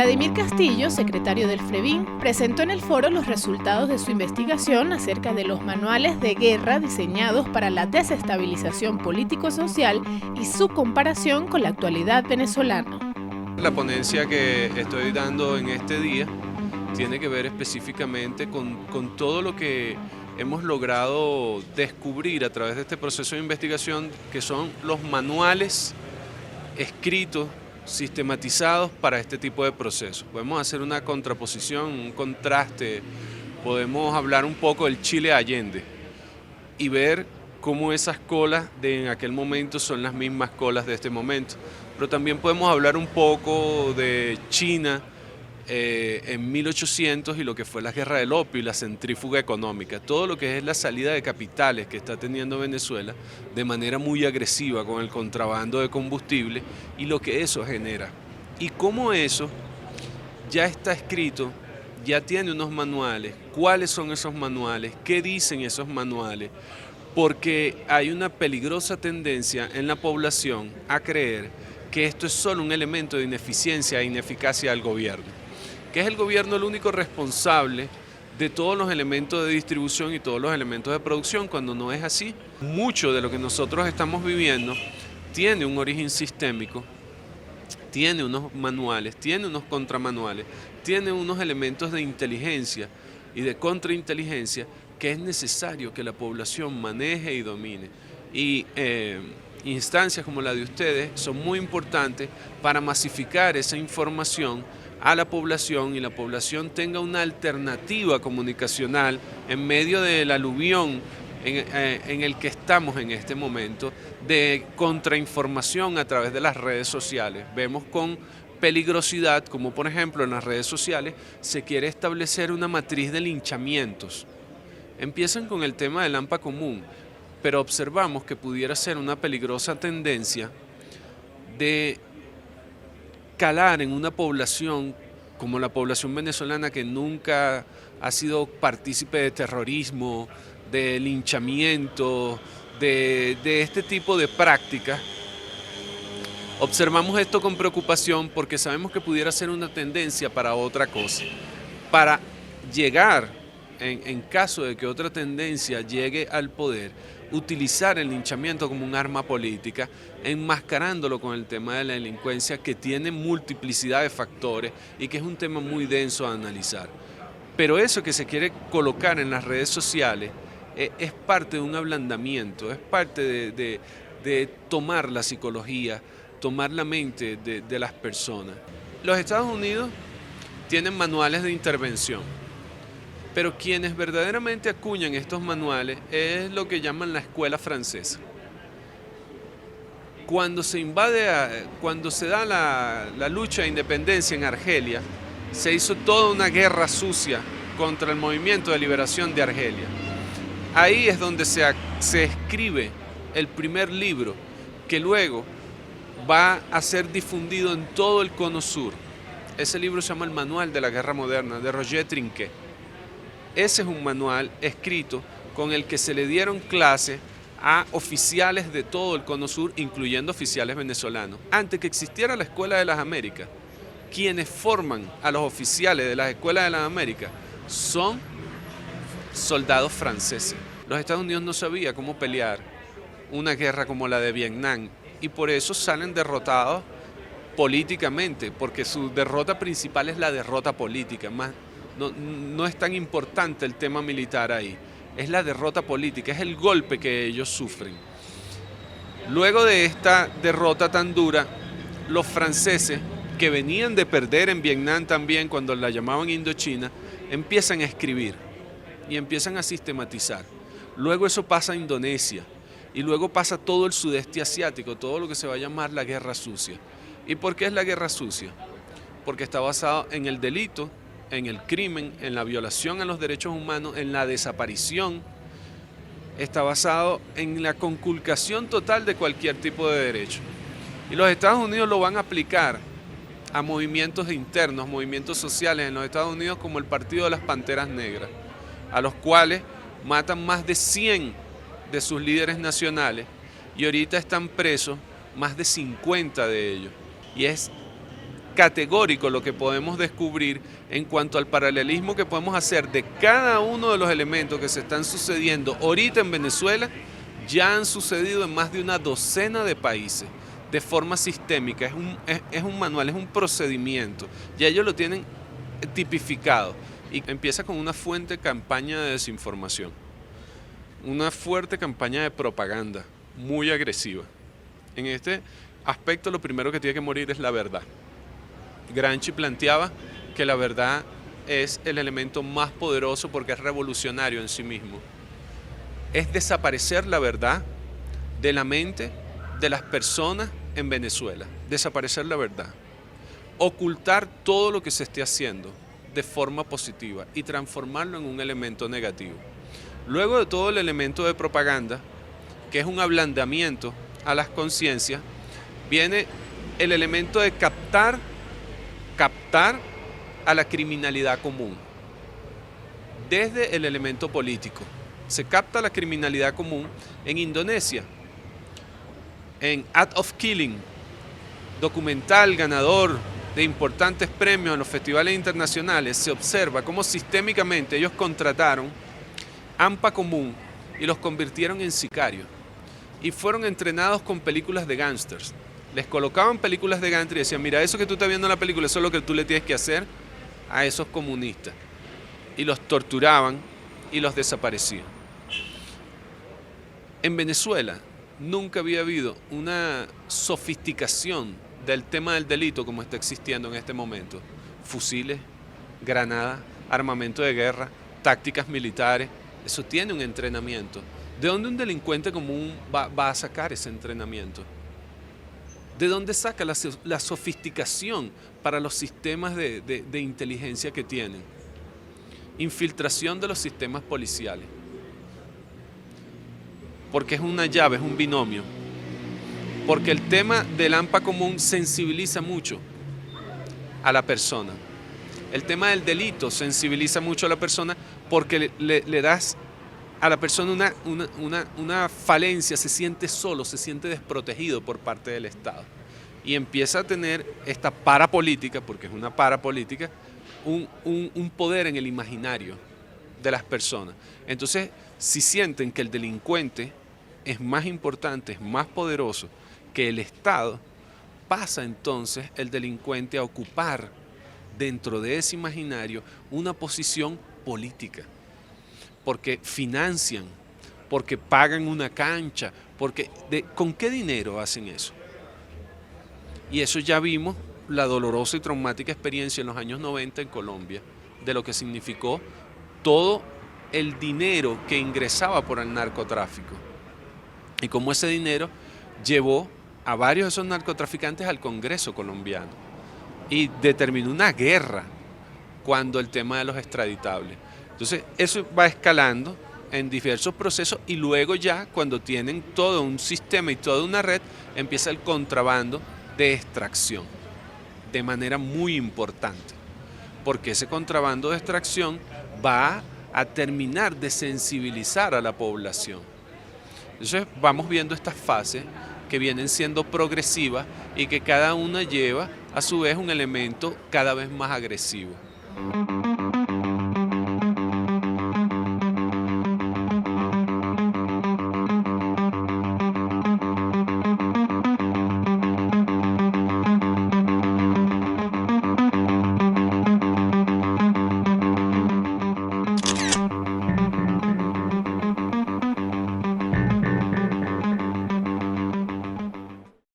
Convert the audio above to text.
Vladimir Castillo, secretario del FREVIN, presentó en el foro los resultados de su investigación acerca de los manuales de guerra diseñados para la desestabilización político-social y su comparación con la actualidad venezolana. La ponencia que estoy dando en este día tiene que ver específicamente con todo lo que hemos logrado descubrir a través de este proceso de investigación, que son los manuales escritos, sistematizados para este tipo de procesos. Podemos hacer una contraposición, un contraste, podemos hablar un poco del Chile Allende y ver cómo esas colas de en aquel momento son las mismas colas de este momento. Pero también podemos hablar un poco de China en 1800 y lo que fue la guerra del opio y la centrífuga económica, todo lo que es la salida de capitales que está teniendo Venezuela de manera muy agresiva con el contrabando de combustible y lo que eso genera. Y cómo eso ya está escrito, ya tiene unos manuales, cuáles son esos manuales, qué dicen esos manuales, porque hay una peligrosa tendencia en la población a creer que esto es solo un elemento de ineficiencia e ineficacia del gobierno, que es el gobierno el único responsable de todos los elementos de distribución y todos los elementos de producción, cuando no es así. Mucho de lo que nosotros estamos viviendo tiene un origen sistémico, tiene unos manuales, tiene unos contramanuales, tiene unos elementos de inteligencia y de contrainteligencia que es necesario que la población maneje y domine. Y instancias como la de ustedes son muy importantes para masificar esa información a la población y la población tenga una alternativa comunicacional en medio del aluvión en el que estamos en este momento de contrainformación a través de las redes sociales. Vemos con peligrosidad como por ejemplo en las redes sociales se quiere establecer una matriz de linchamientos. Empiezan con el tema del AMPA común, pero observamos que pudiera ser una peligrosa tendencia de calar en una población como la población venezolana que nunca ha sido partícipe de terrorismo, de linchamiento, de este tipo de prácticas. Observamos esto con preocupación porque sabemos que pudiera ser una tendencia para otra cosa, para llegar, en caso de que otra tendencia llegue al poder, utilizar el linchamiento como un arma política, enmascarándolo con el tema de la delincuencia que tiene multiplicidad de factores y que es un tema muy denso a analizar. Pero eso que se quiere colocar en las redes sociales es parte de un ablandamiento, es parte de tomar la psicología, tomar la mente de las personas. Los Estados Unidos tienen manuales de intervención, pero quienes verdaderamente acuñan estos manuales es lo que llaman la escuela francesa. Cuando se da la lucha de independencia en Argelia, se hizo toda una guerra sucia contra el movimiento de liberación de Argelia. Ahí es donde se escribe el primer libro que luego va a ser difundido en todo el Cono Sur. Ese libro se llama El Manual de la Guerra Moderna, de Roger Trinquet. Ese es un manual escrito con el que se le dieron clases a oficiales de todo el Cono Sur, incluyendo oficiales venezolanos. Antes que existiera la Escuela de las Américas, quienes forman a los oficiales de las Escuelas de las Américas son soldados franceses. Los Estados Unidos no sabían cómo pelear una guerra como la de Vietnam y por eso salen derrotados políticamente, porque su derrota principal es la derrota política. No es tan importante el tema militar ahí, es la derrota política, es el golpe que ellos sufren. Luego de esta derrota tan dura, los franceses, que venían de perder en Vietnam también cuando la llamaban Indochina, empiezan a escribir y empiezan a sistematizar. Luego eso pasa a Indonesia y luego pasa todo el sudeste asiático, todo lo que se va a llamar la guerra sucia. ¿Y por qué es la guerra sucia? Porque está basado en el delito, en el crimen, en la violación a los derechos humanos, en la desaparición, está basado en la conculcación total de cualquier tipo de derecho. Y los Estados Unidos lo van a aplicar a movimientos internos, movimientos sociales en los Estados Unidos como el Partido de las Panteras Negras, a los cuales matan más de 100 de sus líderes nacionales y ahorita están presos más de 50 de ellos. Y es categórico lo que podemos descubrir en cuanto al paralelismo que podemos hacer de cada uno de los elementos que se están sucediendo ahorita en Venezuela. Ya han sucedido en más de una docena de países de forma sistémica. Es un manual, es un procedimiento. Ya ellos lo tienen tipificado. Y empieza con una fuerte campaña de desinformación. Una fuerte campaña de propaganda, muy agresiva. En este aspecto lo primero que tiene que morir es la verdad. Gramsci planteaba que la verdad es el elemento más poderoso porque es revolucionario en sí mismo. Es desaparecer la verdad de la mente de las personas en Venezuela. Desaparecer la verdad. Ocultar todo lo que se esté haciendo de forma positiva y transformarlo en un elemento negativo. Luego de todo el elemento de propaganda, que es un ablandamiento a las conciencias, viene el elemento de captar a la criminalidad común. Desde el elemento político. Se capta la criminalidad común en Indonesia, en Art of Killing, documental ganador de importantes premios en los festivales internacionales. Se observa cómo sistémicamente ellos contrataron AMPA común y los convirtieron en sicarios y fueron entrenados con películas de gángsters. Les colocaban películas de gángsters y decían, mira, eso que tú estás viendo en la película, eso es lo que tú le tienes que hacer a esos comunistas, y los torturaban y los desaparecían. En Venezuela nunca había habido una sofisticación del tema del delito como está existiendo en este momento. Fusiles, granadas, armamento de guerra, tácticas militares, eso tiene un entrenamiento. ¿De dónde un delincuente común va a sacar ese entrenamiento? ¿De dónde saca la sofisticación para los sistemas de inteligencia que tienen? Infiltración de los sistemas policiales. Porque es una llave, es un binomio. Porque el tema del AMPA común sensibiliza mucho a la persona. El tema del delito sensibiliza mucho a la persona porque le das a la persona una falencia, se siente solo, se siente desprotegido por parte del Estado. Y empieza a tener esta parapolítica, porque es una parapolítica, un poder en el imaginario de las personas. Entonces, si sienten que el delincuente es más importante, es más poderoso que el Estado, pasa entonces el delincuente a ocupar dentro de ese imaginario una posición política, porque financian, porque pagan una cancha, ¿con qué dinero hacen eso? Y eso ya vimos la dolorosa y traumática experiencia en los años 90 en Colombia, de lo que significó todo el dinero que ingresaba por el narcotráfico y cómo ese dinero llevó a varios de esos narcotraficantes al Congreso colombiano y determinó una guerra cuando el tema de los extraditables. Entonces eso va escalando en diversos procesos y luego ya cuando tienen todo un sistema y toda una red, empieza el contrabando de extracción de manera muy importante, porque ese contrabando de extracción va a terminar de sensibilizar a la población. Entonces vamos viendo estas fases que vienen siendo progresivas y que cada una lleva a su vez un elemento cada vez más agresivo.